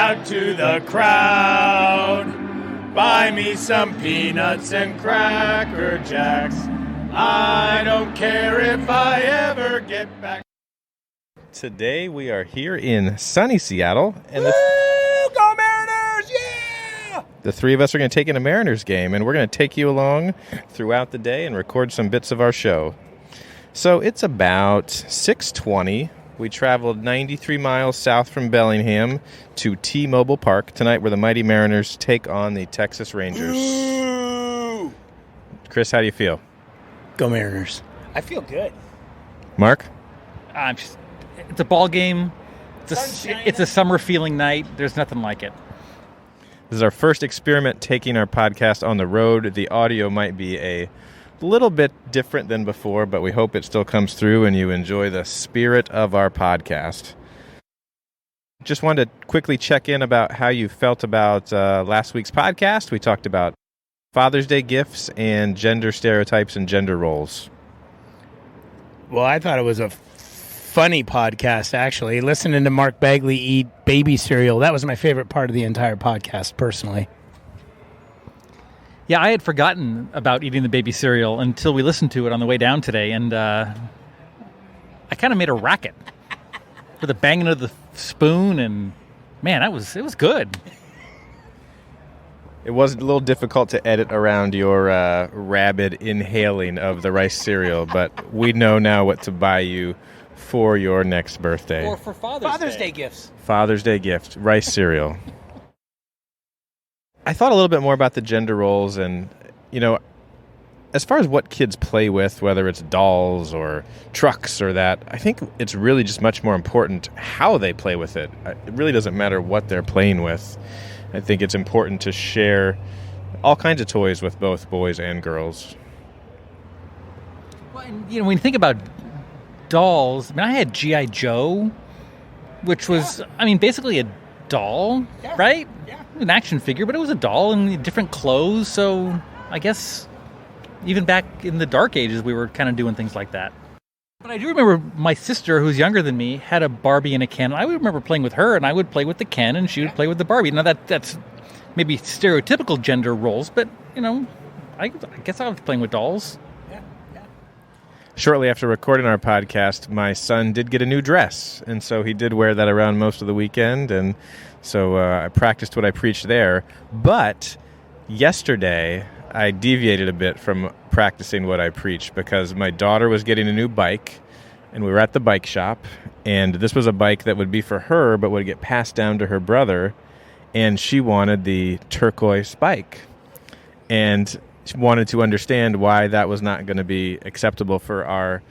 out to the crowd. Buy me some peanuts and Cracker Jacks. I don't care if I ever get back. Today we are here in sunny Seattle. And Woo! Go Mariners! Yeah! the three of us are going to take in a Mariners game, and we're going to take you along throughout the day and record some bits of our show. So it's about 6:20. We traveled 93 miles south from Bellingham to T-Mobile Park tonight, where the mighty Mariners take on the Texas Rangers. Ooh! Chris, how do you feel? Go Mariners. I feel good. Mark? It's a ball game. It's a summer feeling night. There's nothing like it. This is our first experiment taking our podcast on the road. The audio might be a little bit different than before, but we hope it still comes through and you enjoy the spirit of our podcast. Just wanted to quickly check in about how you felt about last week's podcast. We talked about Father's Day gifts and gender stereotypes and gender roles. Well, I thought it was a funny podcast, actually. Listening to Mark Bagley eat baby cereal, that was my favorite part of the entire podcast, personally. Yeah, I had forgotten about eating the baby cereal until we listened to it on the way down today, and I kind of made a racket with the banging of the spoon, and man, it was good. It was a little difficult to edit around your rabid inhaling of the rice cereal, but we know now what to buy you for your next birthday. Or for Father's Day gifts. Father's Day gift, rice cereal. I thought a little bit more about the gender roles and, as far as what kids play with, whether it's dolls or trucks or that, I think it's really just much more important how they play with it. It really doesn't matter what they're playing with. I think it's important to share all kinds of toys with both boys and girls. Well, and, when you think about dolls, I had G.I. Joe, which was, basically a doll, right? Yeah. An action figure, but it was a doll in different clothes, so I guess even back in the dark ages, we were kind of doing things like that. But I do remember my sister, who's younger than me, had a Barbie and a Ken. I would remember playing with her, and I would play with the Ken, and she would play with the Barbie. Now, that's maybe stereotypical gender roles, but, I guess I was playing with dolls. Shortly after recording our podcast, my son did get a new dress, and so he did wear that around most of the weekend, and so I practiced what I preached there. But yesterday, I deviated a bit from practicing what I preached because my daughter was getting a new bike, and we were at the bike shop, and this was a bike that would be for her but would get passed down to her brother, and she wanted the turquoise bike. And wanted to understand why that was not going to be acceptable for our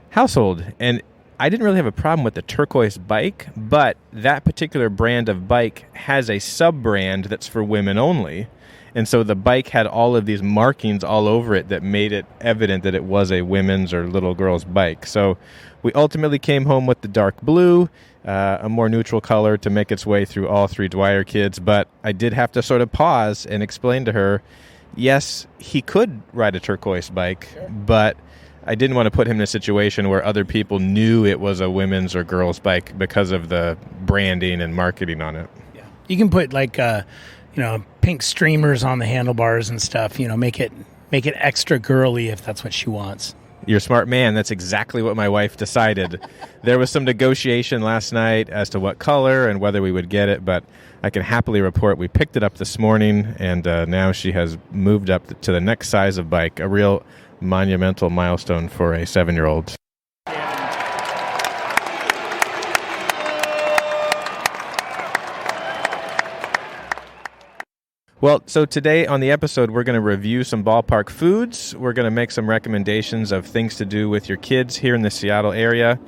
household. And I didn't really have a problem with the turquoise bike, but that particular brand of bike has a sub-brand that's for women only. And so the bike had all of these markings all over it that made it evident that it was a women's or little girl's bike. So we ultimately came home with the dark blue, a more neutral color to make its way through all three Dwyer kids. But I did have to sort of pause and explain to her, yes, he could ride a turquoise bike, but I didn't want to put him in a situation where other people knew it was a women's or girl's bike because of the branding and marketing on it. Yeah. You can put pink streamers on the handlebars and stuff, make it extra girly if that's what she wants. You're a smart man. That's exactly what my wife decided. There was some negotiation last night as to what color and whether we would get it, but I can happily report we picked it up this morning, and now she has moved up to the next size of bike, a real monumental milestone for a 7-year-old. Well, so today on the episode, we're going to review some ballpark foods. We're going to make some recommendations of things to do with your kids here in the Seattle area.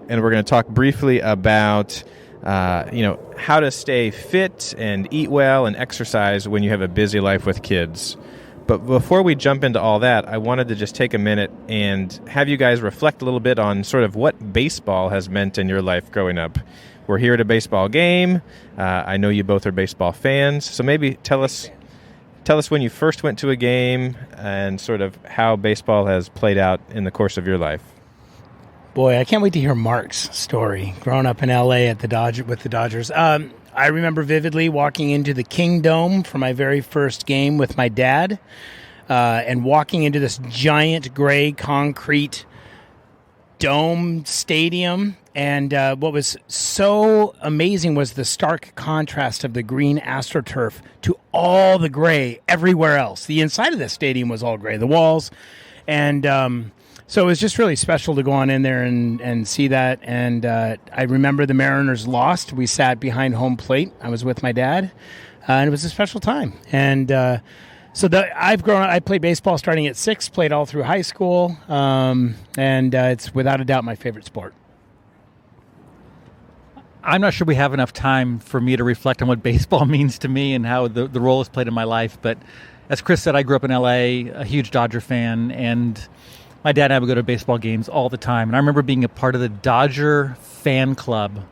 And we're going to talk briefly about, how to stay fit and eat well and exercise when you have a busy life with kids. But before we jump into all that, I wanted to just take a minute and have you guys reflect a little bit on sort of what baseball has meant in your life growing up. We're here at a baseball game. I know you both are baseball fans, so maybe tell us when you first went to a game and sort of how baseball has played out in the course of your life. Boy, I can't wait to hear Mark's story. Growing up in L.A. with the Dodgers. I remember vividly walking into the Kingdome for my very first game with my dad, and walking into this giant gray concrete dome stadium. And what was so amazing was the stark contrast of the green AstroTurf to all the gray everywhere else. The inside of the stadium was all gray, the walls. And so it was just really special to go on in there and see that. And I remember the Mariners lost. We sat behind home plate. I was with my dad, and it was a special time. And so I played baseball starting at 6, played all through high school, and it's without a doubt my favorite sport. I'm not sure we have enough time for me to reflect on what baseball means to me and how the role is played in my life. But as Chris said, I grew up in L.A., a huge Dodger fan, and my dad and I would go to baseball games all the time. And I remember being a part of the Dodger fan club,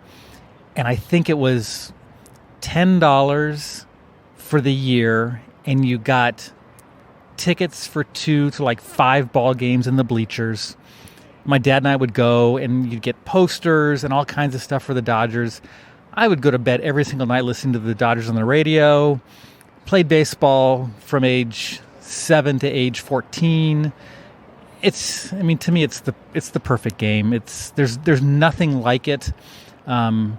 and I think it was $10 for the year, and you got tickets for 2 to like 5 ball games in the bleachers. My dad and I would go, and you'd get posters and all kinds of stuff for the Dodgers. I would go to bed every single night listening to the Dodgers on the radio. Played baseball from age 7 to age 14. To me, it's the perfect game. There's nothing like it, and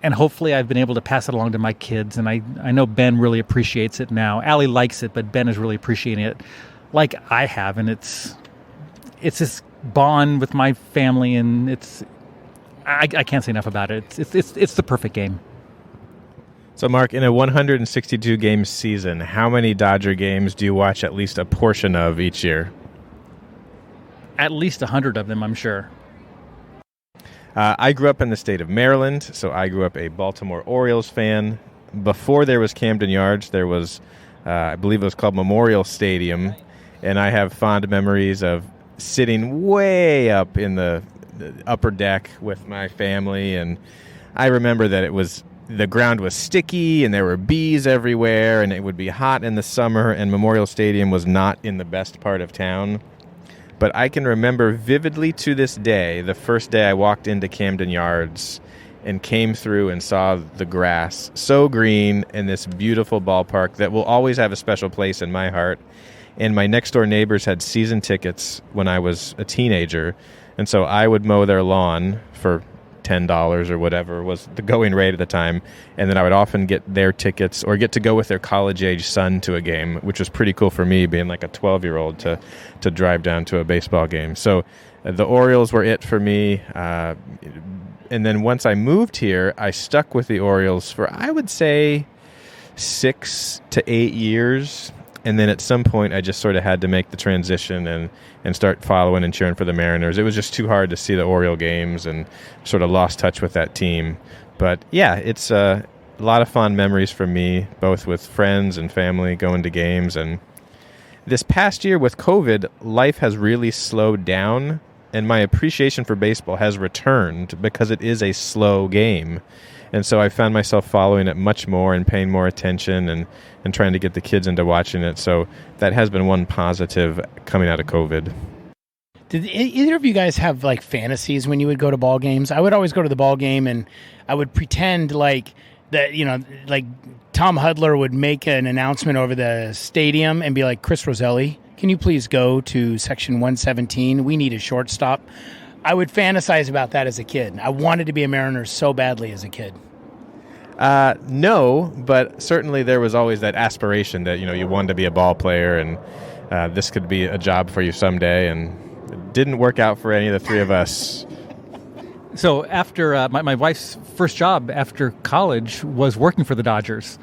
hopefully I've been able to pass it along to my kids. And I know Ben really appreciates it now. Allie likes it, but Ben is really appreciating it, like I have. And it's this bond with my family, and I can't say enough about it. It's the perfect game. So, Mark, in a 162 game season, how many Dodger games do you watch at least a portion of each year? At least 100 of them, I'm sure. I grew up in the state of Maryland, so I grew up a Baltimore Orioles fan. Before there was Camden Yards, there was, I believe it was called Memorial Stadium, and I have fond memories of sitting way up in the upper deck with my family, and I remember that the ground was sticky and there were bees everywhere, and it would be hot in the summer, and Memorial Stadium was not in the best part of town. But I can remember vividly to this day, the first day I walked into Camden Yards and came through and saw the grass so green in this beautiful ballpark that will always have a special place in my heart. And my next-door neighbors had season tickets when I was a teenager, and so I would mow their lawn for $10 or whatever was the going rate at the time, and then I would often get their tickets or get to go with their college-age son to a game, which was pretty cool for me, being like a 12-year-old, to drive down to a baseball game. So the Orioles were it for me, and then once I moved here, I stuck with the Orioles for, I would say, 6 to 8 years. And then at some point, I just sort of had to make the transition and start following and cheering for the Mariners. It was just too hard to see the Oriole games and sort of lost touch with that team. But, yeah, it's a lot of fond memories for me, both with friends and family going to games. And this past year with COVID, life has really slowed down, and my appreciation for baseball has returned because it is a slow game. And so I found myself following it much more and paying more attention and trying to get the kids into watching it. So that has been one positive coming out of COVID. Did either of you guys have like fantasies when you would go to ball games? I would always go to the ball game and I would pretend like that, like Tom Hudler would make an announcement over the stadium and be like, Chris Roselli, can you please go to section 117? We need a shortstop. I would fantasize about that as a kid. I wanted to be a Mariner so badly as a kid. No, but certainly there was always that aspiration that, you wanted to be a ball player and this could be a job for you someday. And it didn't work out for any of the three of us. So after my wife's first job after college was working for the Dodgers.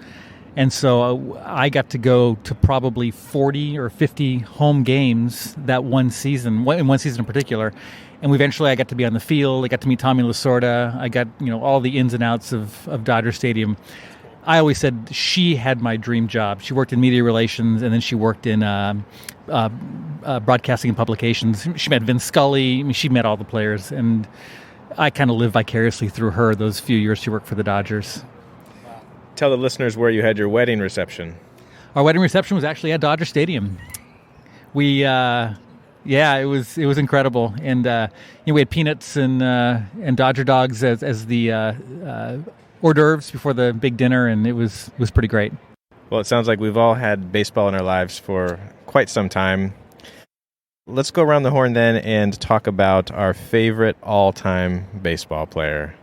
And so I got to go to probably 40 or 50 home games that one season in particular. And eventually I got to be on the field. I got to meet Tommy Lasorda. I got, all the ins and outs of Dodger Stadium. I always said she had my dream job. She worked in media relations, and then she worked in broadcasting and publications. She met Vince Scully. She met all the players. And I kind of lived vicariously through her those few years she worked for the Dodgers. Tell the listeners where you had your wedding reception. Our wedding reception was actually at Dodger Stadium. We... Yeah, it was incredible, and we had peanuts and Dodger dogs as the hors d'oeuvres before the big dinner, and it was pretty great. Well, it sounds like we've all had baseball in our lives for quite some time. Let's go around the horn then and talk about our favorite all-time baseball player.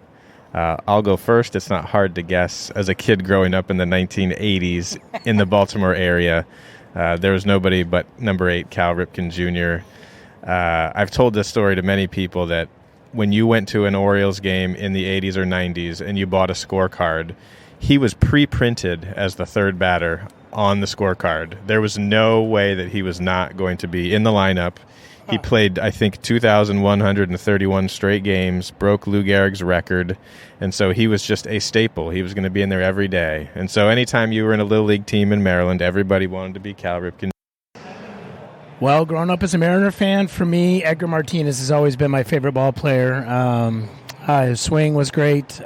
I'll go first. It's not hard to guess. As a kid growing up in the 1980s in the Baltimore area, there was nobody but number 8 Cal Ripken Jr. I've told this story to many people that when you went to an Orioles game in the 80s or 90s and you bought a scorecard, he was pre-printed as the third batter on the scorecard. There was no way that he was not going to be in the lineup. He played, I think, 2,131 straight games, broke Lou Gehrig's record, and so he was just a staple. He was going to be in there every day. And so anytime you were in a Little League team in Maryland, everybody wanted to be Cal Ripken. Well, growing up as a Mariner fan, for me, Edgar Martinez has always been my favorite ball player. His swing was great.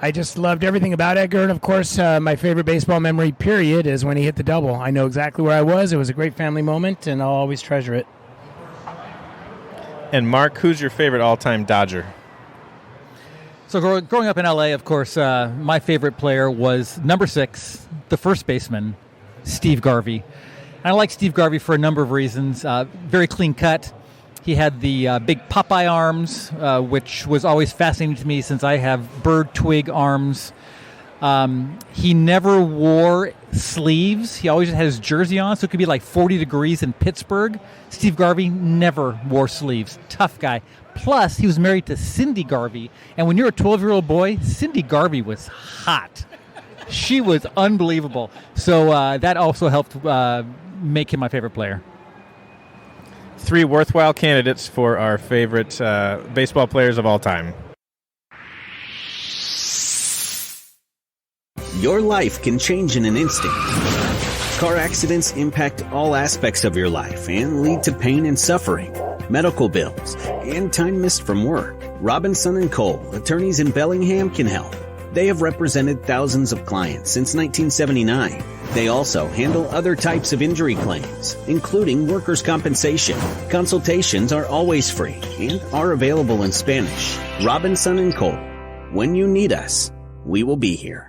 I just loved everything about Edgar. And, of course, my favorite baseball memory, period, is when he hit the double. I know exactly where I was. It was a great family moment, and I'll always treasure it. And, Mark, who's your favorite all-time Dodger? So growing up in L.A., of course, my favorite player was number 6, the first baseman, Steve Garvey. And I like Steve Garvey for a number of reasons. Very clean cut. He had the big Popeye arms, which was always fascinating to me since I have bird twig arms. He never wore sleeves. He always had his jersey on, so it could be like 40 degrees in Pittsburgh. Steve Garvey never wore sleeves. Tough guy. Plus, he was married to Cindy Garvey. And when you're a 12-year-old boy, Cindy Garvey was hot. She was unbelievable. So that also helped make him my favorite player. 3 worthwhile candidates for our favorite baseball players of all time. Your life can change in an instant. Car accidents impact all aspects of your life and lead to pain and suffering, medical bills, and time missed from work. Robinson and Kole, attorneys in Bellingham, can help. They have represented thousands of clients since 1979. They also handle other types of injury claims, including workers' compensation. Consultations are always free and are available in Spanish. Robinson and Kole. When you need us, we will be here.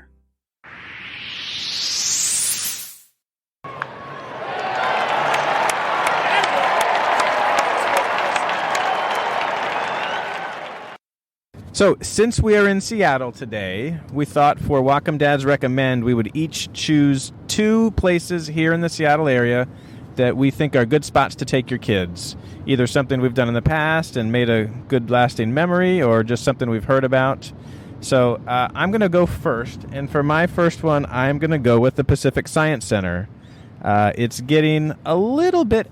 So, since we are in Seattle today, we thought for Whatcom Dads Recommend, we would each choose 2 places here in the Seattle area that we think are good spots to take your kids. Either something we've done in the past and made a good lasting memory, or just something we've heard about. So, I'm going to go first, and for my first one, I'm going to go with the Pacific Science Center. It's getting a little bit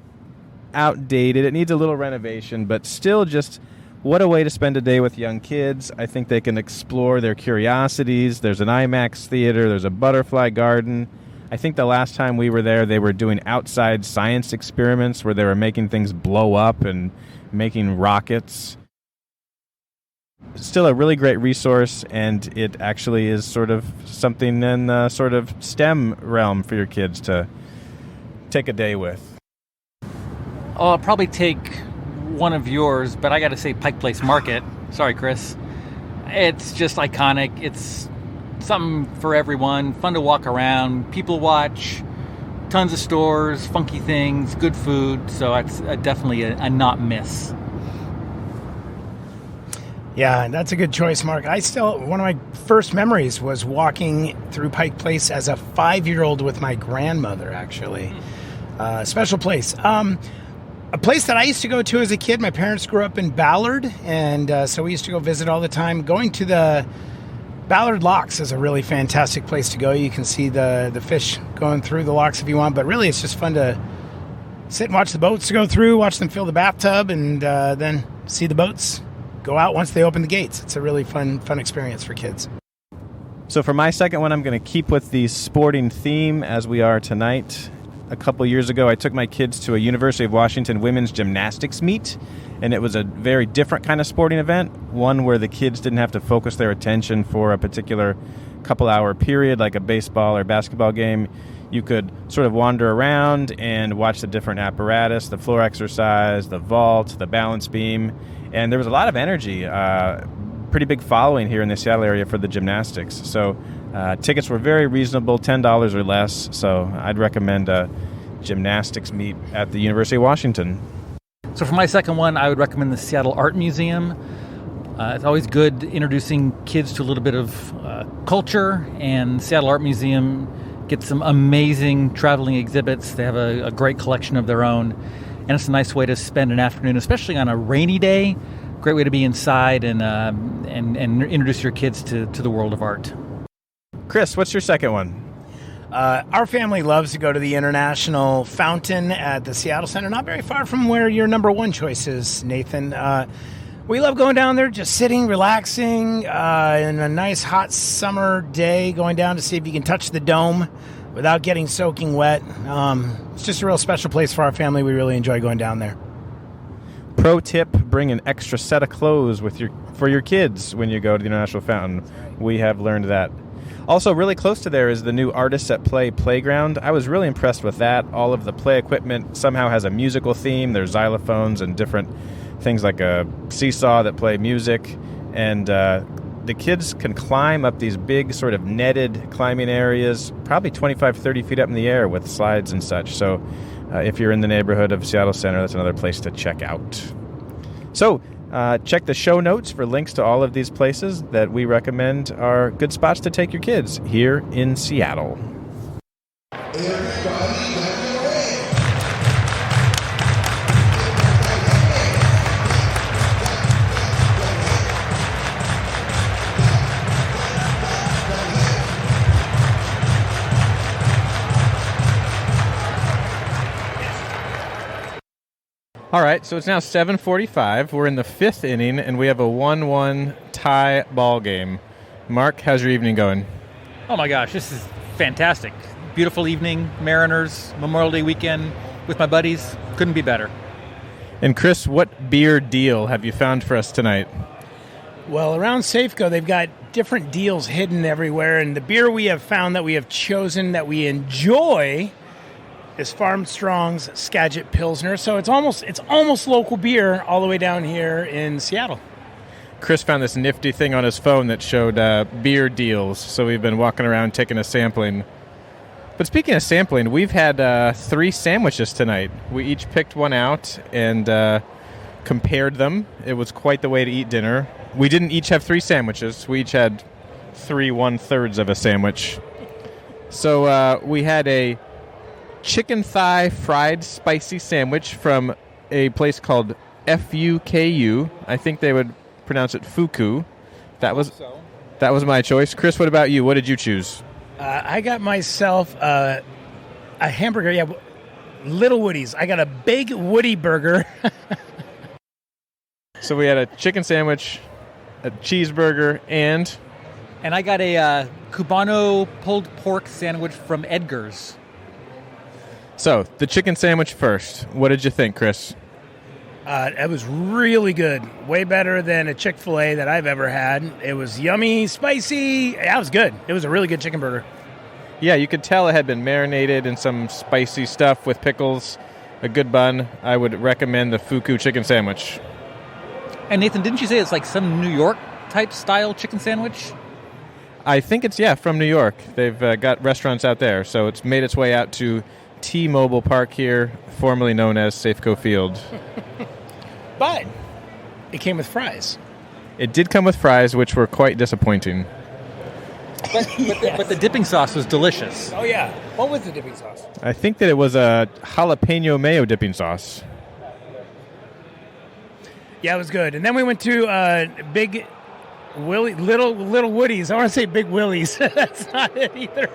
outdated. It needs a little renovation, but still just... what a way to spend a day with young kids. I think they can explore their curiosities. There's an IMAX theater. There's a butterfly garden. I think the last time we were there, they were doing outside science experiments where they were making things blow up and making rockets. Still a really great resource, and it actually is sort of something in the sort of STEM realm for your kids to take a day with. I'll probably take one of yours, but I got to say Pike Place Market. Sorry, Chris. It's just iconic. It's something for everyone. Fun to walk around. People watch. Tons of stores, funky things, good food. So it's definitely a not miss. Yeah, that's a good choice, Mark. One of my first memories was walking through Pike Place as a 5-year-old with my grandmother, actually. Special place. A place that I used to go to as a kid, my parents grew up in Ballard, and so we used to go visit all the time. Going to the Ballard Locks is a really fantastic place to go. You can see the fish going through the locks if you want, but really it's just fun to sit and watch the boats go through, watch them fill the bathtub, and then see the boats go out once they open the gates. It's a really fun experience for kids. So for my second one, I'm going to keep with the sporting theme as we are tonight. A couple years ago, I took my kids to a University of Washington women's gymnastics meet, and it was a very different kind of sporting event, one where the kids didn't have to focus their attention for a particular couple-hour period like a baseball or basketball game. You could sort of wander around and watch the different apparatus, the floor exercise, the vault, the balance beam, and there was a lot of energy. pretty big following here in the Seattle area for the Gymnastics. So tickets were very reasonable, $10 or less. So I'd recommend a Gymnastics meet at the University of Washington. So for my second one, I would recommend the Seattle Art Museum. It's always good introducing kids to a little bit of culture, and Seattle Art Museum gets some amazing traveling exhibits. They have a great collection of their own, and it's a nice way to spend an afternoon, especially on a rainy day. Great way to be inside and introduce your kids to the world of art. Chris, what's your second one? Our family loves to go to the International Fountain at the Seattle Center, not very far from where your number one choice is, Nathan. We love going down there, just sitting, relaxing, in a nice hot summer day, going down to see if you can touch the dome without getting soaking wet. It's just a real special place for our family. We really enjoy going down there. Pro tip, bring an extra set of clothes for your kids when you go to the International Fountain. We have learned that. Also, really close to there is the new Artists at Play playground. I was really impressed with that. All of the play equipment somehow has a musical theme. There's xylophones and different things like a seesaw that play music. And the kids can climb up these big sort of netted climbing areas, probably 25, 30 feet up in the air with slides and such. So if you're in the neighborhood of Seattle Center, that's another place to check out. So check the show notes for links to all of these places that we recommend are good spots to take your kids here in Seattle. All right, so it's now 7:45. We're in the fifth inning, and we have a 1-1 tie ball game. Mark, how's your evening going? Oh my gosh, this is fantastic. Beautiful evening, Mariners, Memorial Day weekend with my buddies. Couldn't be better. And Chris, what beer deal have you found for us tonight? Well, around Safeco, they've got different deals hidden everywhere, and the beer we have found that we have chosen that we enjoy is Farm Strong's Skagit Pilsner. So it's almost local beer all the way down here in Seattle. Chris found this nifty thing on his phone that showed beer deals, so we've been walking around taking a sampling. But speaking of sampling, we've had 3 sandwiches tonight. We each picked one out and compared them. It was quite the way to eat dinner. We didn't each have 3 sandwiches. We each had 3 1/3 of a sandwich. So we had a chicken thigh fried spicy sandwich from a place called FUKU. I think they would pronounce it FUKU. That was my choice. Chris, what about you? What did you choose? I got myself a hamburger. Yeah, Little Woody's. I got a big Woody burger. So we had a chicken sandwich, a cheeseburger, and I got a Cubano pulled pork sandwich from Edgar's. So, the chicken sandwich first. What did you think, Chris? It was really good. Way better than a Chick-fil-A that I've ever had. It was yummy, spicy. Yeah, it was good. It was a really good chicken burger. Yeah, you could tell it had been marinated in some spicy stuff with pickles, a good bun. I would recommend the FUKU chicken sandwich. And Nathan, didn't you say it's like some New York type style chicken sandwich? I think it's, from New York. They've got restaurants out there, so it's made its way out to T-Mobile Park here, formerly known as Safeco Field. But it came with fries. It did come with fries, which were quite disappointing. But the dipping sauce was delicious. Oh, yeah. What was the dipping sauce? I think that it was a jalapeno mayo dipping sauce. Yeah, it was good. And then we went to Big Willie, Little Woody's. I want to say Big Willie's. That's not it either.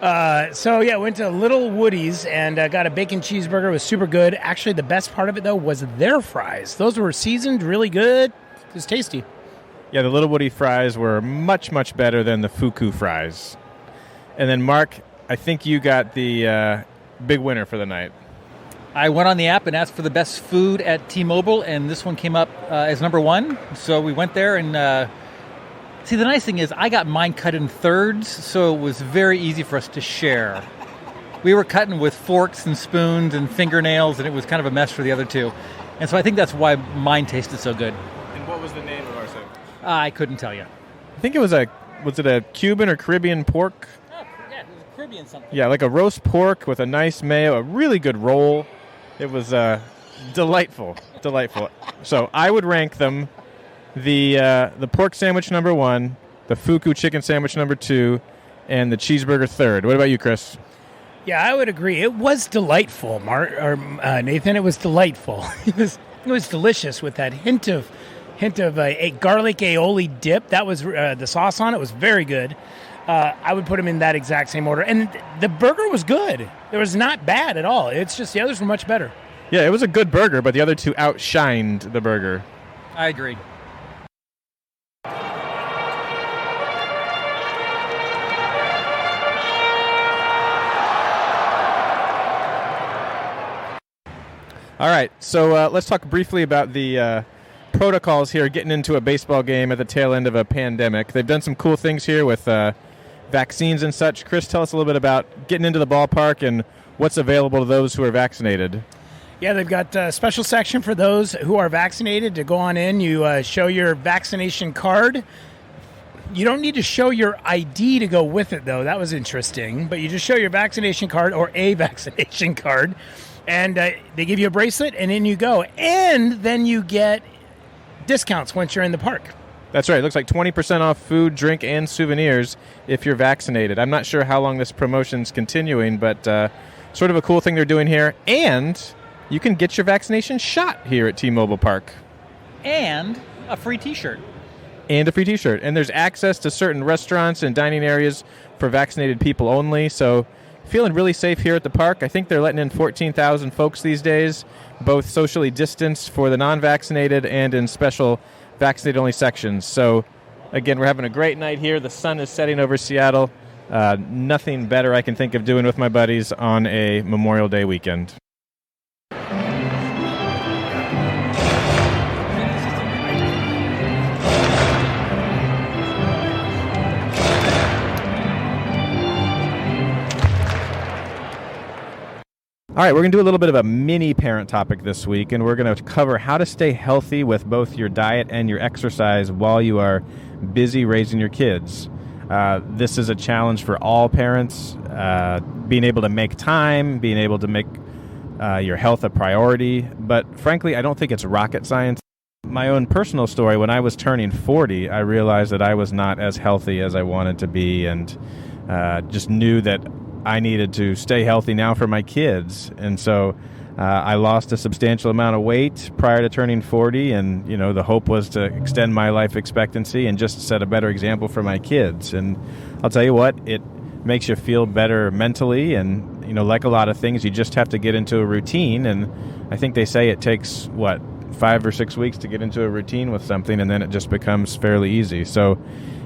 Went to Little Woody's and got a bacon cheeseburger. It was super good. Actually, the best part of it, though, was their fries. Those were seasoned really good. It was tasty. Yeah, the Little Woody fries were much, much better than the FUKU fries. And then, Mark, I think you got the big winner for the night. I went on the app and asked for the best food at T-Mobile, and this one came up as number 1. So we went there and... See, the nice thing is I got mine cut in thirds, so it was very easy for us to share. We were cutting with forks and spoons and fingernails, and it was kind of a mess for the other two. And so I think that's why mine tasted so good. And what was the name of our set? I couldn't tell you. I think it was a Cuban or Caribbean pork? Oh, yeah, it was a Caribbean something. Yeah, like a roast pork with a nice mayo, a really good roll. It was delightful. So I would rank them the pork sandwich number 1, the FUKU chicken sandwich number 2, and the cheeseburger third. What about you, Chris? Yeah, I would agree. It was delightful, Nathan. It was delightful. It was delicious with that hint of a garlic aioli dip. That was the sauce on it was very good. I would put them in that exact same order. And the burger was good. It was not bad at all. It's just the others were much better. Yeah, it was a good burger, but the other two outshined the burger. I agree. All right, so let's talk briefly about the protocols here, getting into a baseball game at the tail end of a pandemic. They've done some cool things here with vaccines and such. Chris, tell us a little bit about getting into the ballpark and what's available to those who are vaccinated. Yeah, they've got a special section for those who are vaccinated to go on in. You show your vaccination card. You don't need to show your ID to go with it, though. That was interesting. But you just show your vaccination card or a vaccination card, and they give you a bracelet, and in you go. And then you get discounts once you're in the park. That's right. It looks like 20% off food, drink, and souvenirs if you're vaccinated. I'm not sure how long this promotion's continuing, but sort of a cool thing they're doing here. And you can get your vaccination shot here at T-Mobile Park. And a free T-shirt. And a free T-shirt. And there's access to certain restaurants and dining areas for vaccinated people only. So feeling really safe here at the park. I think they're letting in 14,000 folks these days, both socially distanced for the non-vaccinated and in special vaccinated-only sections. So, again, we're having a great night here. The sun is setting over Seattle. Nothing better I can think of doing with my buddies on a Memorial Day weekend. All right, we're going to do a little bit of a mini parent topic this week, and we're going to cover how to stay healthy with both your diet and your exercise while you are busy raising your kids. This is a challenge for all parents, being able to make time, being able to make your health a priority. But frankly, I don't think it's rocket science. My own personal story, when I was turning 40, I realized that I was not as healthy as I wanted to be, and just knew that I needed to stay healthy now for my kids. And so I lost a substantial amount of weight prior to turning 40, and the hope was to extend my life expectancy and just set a better example for my kids. And I'll tell you what, it makes you feel better mentally, and like a lot of things, you just have to get into a routine. And I think they say it takes 5 or 6 weeks to get into a routine with something, and then it just becomes fairly easy. So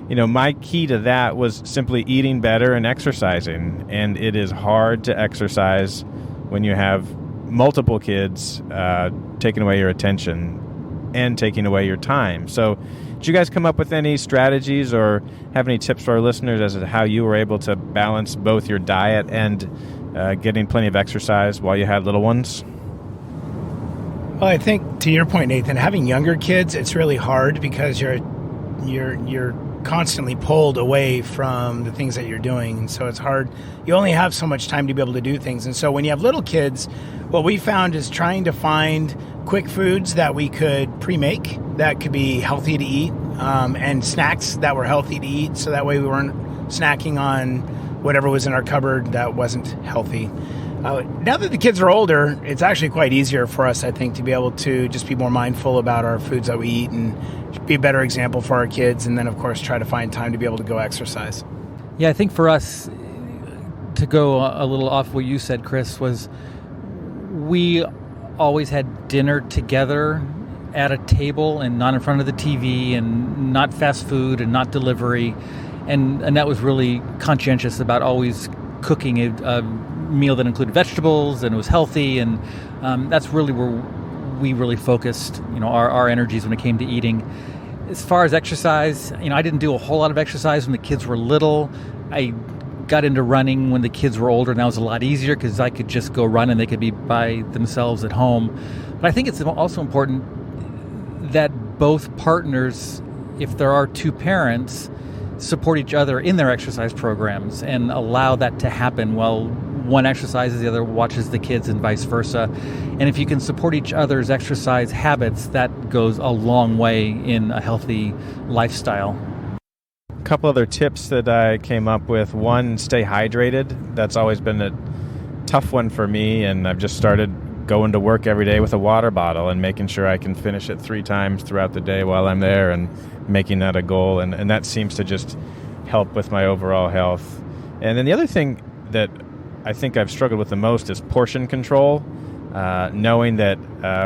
my key to that was simply eating better and exercising. And it is hard to exercise when you have multiple kids taking away your attention and taking away your time. So did you guys come up with any strategies or have any tips for our listeners as to how you were able to balance both your diet and getting plenty of exercise while you had little ones? Well, I think to your point, Nathan, having younger kids, it's really hard because you're constantly pulled away from the things that you're doing, and so it's hard. You only have so much time to be able to do things, and so when you have little kids, what we found is trying to find quick foods that we could pre-make that could be healthy to eat, and snacks that were healthy to eat, so that way we weren't snacking on whatever was in our cupboard that wasn't healthy. Now that the kids are older, it's actually quite easier for us, I think, to be able to just be more mindful about our foods that we eat and be a better example for our kids, and then, of course, try to find time to be able to go exercise. Yeah, I think for us, to go a little off what you said, Chris, was we always had dinner together at a table and not in front of the TV, and not fast food and not delivery. And that was really conscientious about always cooking a meal that included vegetables and it was healthy, and that's really where we really focused our energies when it came to eating. As far as exercise, I didn't do a whole lot of exercise when the kids were little. I got into running when the kids were older, and that was a lot easier because I could just go run and they could be by themselves at home. But I think it's also important that both partners if there are two parents, support each other in their exercise programs and allow that to happen while one exercises, the other watches the kids, and vice versa. And if you can support each other's exercise habits, that goes a long way in a healthy lifestyle. A couple other tips that I came up with. One, stay hydrated. That's always been a tough one for me, and I've just started going to work every day with a water bottle and making sure I can finish it 3 times throughout the day while I'm there, and making that a goal. And that seems to just help with my overall health. And then the other thing that I think I've struggled with the most is portion control. Knowing that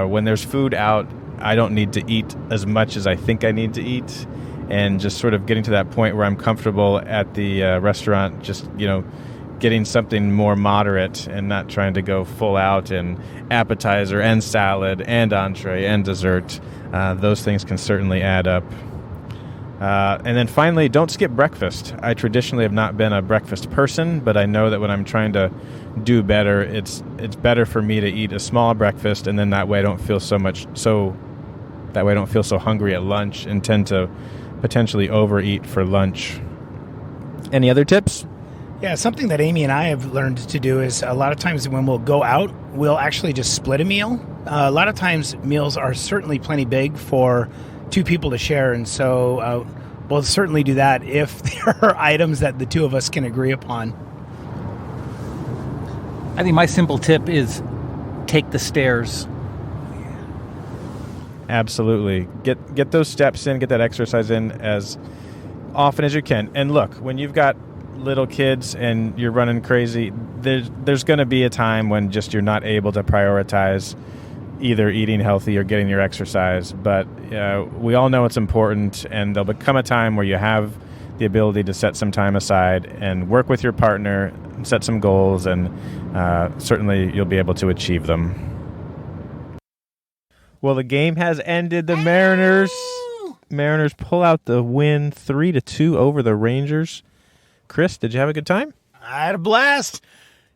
when there's food out, I don't need to eat as much as I think I need to eat, and just sort of getting to that point where I'm comfortable at the restaurant, just, getting something more moderate and not trying to go full out in appetizer and salad and entree and dessert. Those things can certainly add up. And then finally, don't skip breakfast. I traditionally have not been a breakfast person, but I know that when I'm trying to do better, it's better for me to eat a small breakfast, and then that way I don't feel so hungry at lunch and tend to potentially overeat for lunch. Any other tips? Yeah, something that Amy and I have learned to do is a lot of times when we'll go out, we'll actually just split a meal. A lot of times meals are certainly plenty big for 2 people to share, and so we'll certainly do that if there are items that the 2 of us can agree upon. I think my simple tip is take the stairs. Absolutely. Get those steps in, get that exercise in as often as you can. And look, when you've got little kids and you're running crazy, there's going to be a time when just you're not able to prioritize either eating healthy or getting your exercise. But we all know it's important, and there'll become a time where you have the ability to set some time aside and work with your partner, set some goals, and certainly you'll be able to achieve them. Well, the game has ended. The Mariners pull out the win 3-2 over the Rangers. Chris, did you have a good time? I had a blast.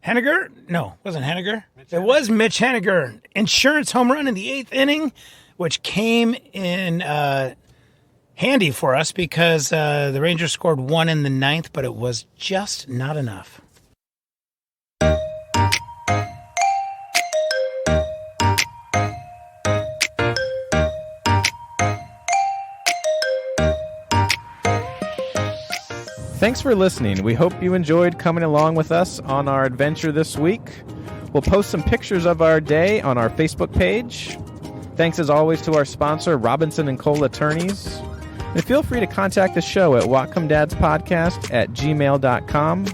Henniger? No, it wasn't Henniger. It was Mitch Henniger. Insurance home run in the 8th inning, which came in handy for us because the Rangers scored 1 in the 9th, but it was just not enough. Thanks for listening. We hope you enjoyed coming along with us on our adventure this week. We'll post some pictures of our day on our Facebook page. Thanks as always to our sponsor, Robinson & Kole Attorneys. And feel free to contact the show at whatcomedadspodcast@gmail.com.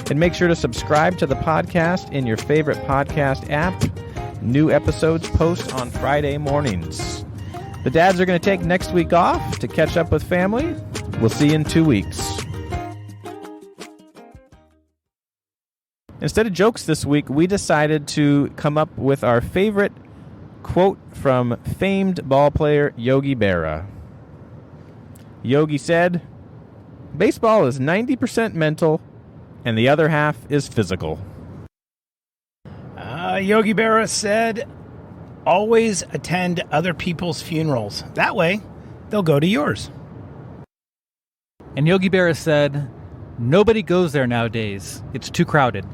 And make sure to subscribe to the podcast in your favorite podcast app. New episodes post on Friday mornings. The dads are going to take next week off to catch up with family. We'll see you in 2 weeks. Instead of jokes this week, we decided to come up with our favorite quote from famed ballplayer Yogi Berra. Yogi said, "Baseball is 90% mental, and the other half is physical." Yogi Berra said, "Always attend other people's funerals. That way, they'll go to yours." And Yogi Berra said, "Nobody goes there nowadays. It's too crowded."